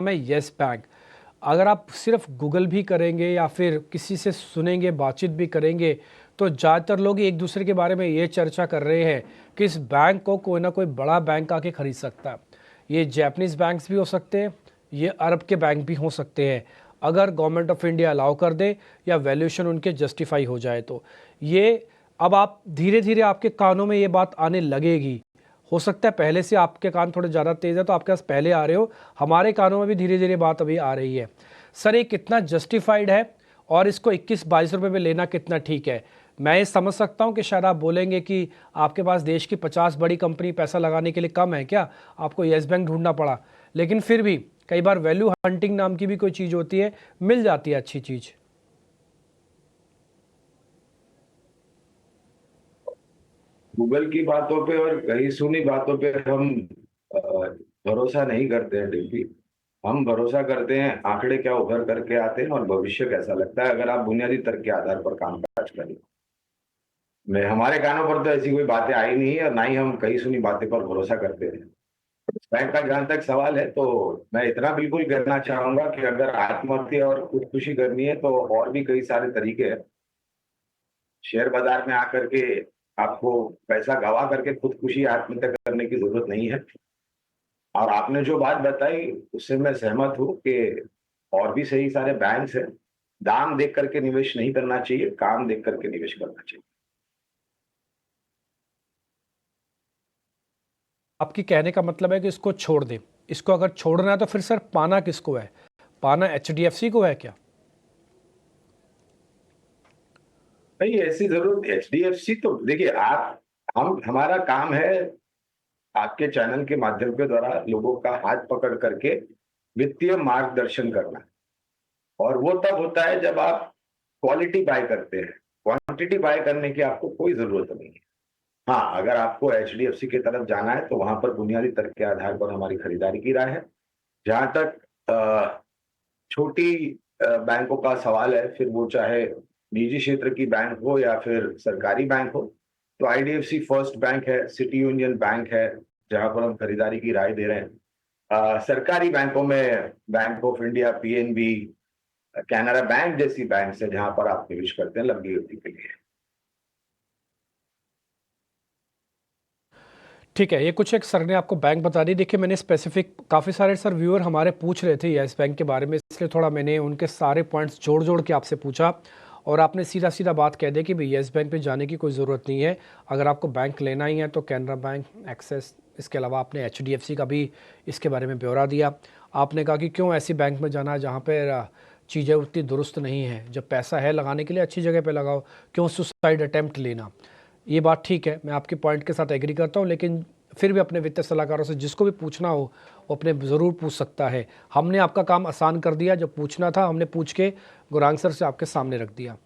है yes bank. अगर आप सिर्फ गूगल भी करेंगे या फिर किसी से सुनेंगे, बातचीत भी करेंगे, तो ज़्यादातर लोग एक दूसरे के बारे में ये चर्चा कर रहे हैं कि इस बैंक को कोई ना कोई बड़ा बैंक आके ख़रीद सकता है। ये जापानीज़ बैंक्स भी हो सकते हैं, ये अरब के बैंक भी हो सकते हैं, अगर गवर्नमेंट ऑफ इंडिया अलाउ कर दे या वैल्यूएशन उनके जस्टिफाई हो जाए तो। ये अब आप धीरे धीरे आपके कानों में ये बात आने लगेगी। हो सकता है पहले से आपके कान थोड़े ज़्यादा तेज़ है तो आपके पास पहले आ रहे हो, हमारे कानों में भी धीरे धीरे बात अभी आ रही है। सर ये कितना जस्टिफाइड है और इसको 21-22 रुपये में लेना कितना ठीक है? मैं ये समझ सकता हूँ कि शायद आप बोलेंगे कि आपके पास देश की 50 बड़ी कंपनी पैसा लगाने के लिए कम है क्या, आपको येस बैंक ढूंढना पड़ा। लेकिन फिर भी कई बार वैल्यू हंटिंग नाम की भी कोई चीज़ होती है, मिल जाती है अच्छी चीज़। गूगल की बातों पे और कही सुनी बातों पे हम अ, भरोसा नहीं करते हैं डिम्पी। हम भरोसा करते हैं आंकड़े क्या उभर करके आते हैं और भविष्य कैसा लगता है, अगर आप बुनियादी तर्क के आधार पर काम काज करें। मैं हमारे कानों पर तो ऐसी कोई बातें आई नहीं है और ना ही हम कही सुनी बातें पर भरोसा करते हैं। बैंक का जहां तक सवाल है तो मैं इतना बिल्कुल कहना चाहूंगा कि अगर आत्महत्या और खुदकुशी करनी है तो और भी कई सारे तरीके हैं। शेयर बाजार में आकर के आपको पैसा गवा करके खुदकुशी आत्महत्या करने की जरूरत नहीं है। और आपने जो बात बताई उससे मैं सहमत हूँ कि और भी सही सारे बैंक्स हैं। दाम देख करके निवेश नहीं करना चाहिए, काम देख करके निवेश करना चाहिए। आपकी कहने का मतलब है कि इसको छोड़ दें। इसको अगर छोड़ना है तो फिर सर पाना किसको है? पाना एचडीएफसी को है क्या? नहीं, ऐसी जरूरत एचडीएफसी तो देखिए आप हम हमारा काम है आपके चैनल के माध्यम के द्वारा लोगों का हाथ पकड़ करके वित्तीय मार्गदर्शन करना। और वो तब होता है जब आप क्वालिटी बाय करते हैं। क्वांटिटी बाय करने की आपको कोई जरूरत नहीं है। हाँ, अगर आपको एचडीएफसी की तरफ जाना है तो वहां पर बुनियादी तर्क के आधार पर हमारी खरीदारी की राय है। जहां तक छोटी बैंकों का सवाल है, फिर वो चाहे निजी क्षेत्र की बैंक हो या फिर सरकारी बैंक हो, तो आईडीएफसी फर्स्ट बैंक है, सिटी यूनियन बैंक है, जहां पर हम खरीदारी की राय दे रहे हैं। सरकारी बैंकों में bank of India, PNB, Canara bank जैसी बैंक है जहां पर आप निवेश करते हैं लंबी अवधि के लिए। ठीक है, ये कुछ एक सर ने आपको बैंक बता दी। देखिए मैंने स्पेसिफिक काफ़ी सारे सर व्यूअर हमारे पूछ रहे थे येस बैंक के बारे में, इसलिए थोड़ा मैंने उनके सारे पॉइंट्स जोड़ जोड़ के आपसे पूछा और आपने सीधा सीधा बात कह दी कि भाई येस बैंक पे जाने की कोई ज़रूरत नहीं है। अगर आपको बैंक लेना ही है तो कैनरा बैंक, एक्सिस, इसके अलावा आपने एचडीएफसी का भी इसके बारे में ब्यौरा दिया। आपने कहा कि क्यों ऐसी बैंक में जाना जहाँ पर चीज़ें उतनी दुरुस्त नहीं है, जब पैसा है लगाने के लिए अच्छी जगह पे लगाओ, क्यों सुसाइड अटेम्प्ट लेना। ये बात ठीक है, मैं आपके पॉइंट के साथ एग्री करता हूँ, लेकिन फिर भी अपने वित्तीय सलाहकारों से जिसको भी पूछना हो वो अपने ज़रूर पूछ सकता है। हमने आपका काम आसान कर दिया, जब पूछना था हमने पूछ के गुरांग सर से आपके सामने रख दिया।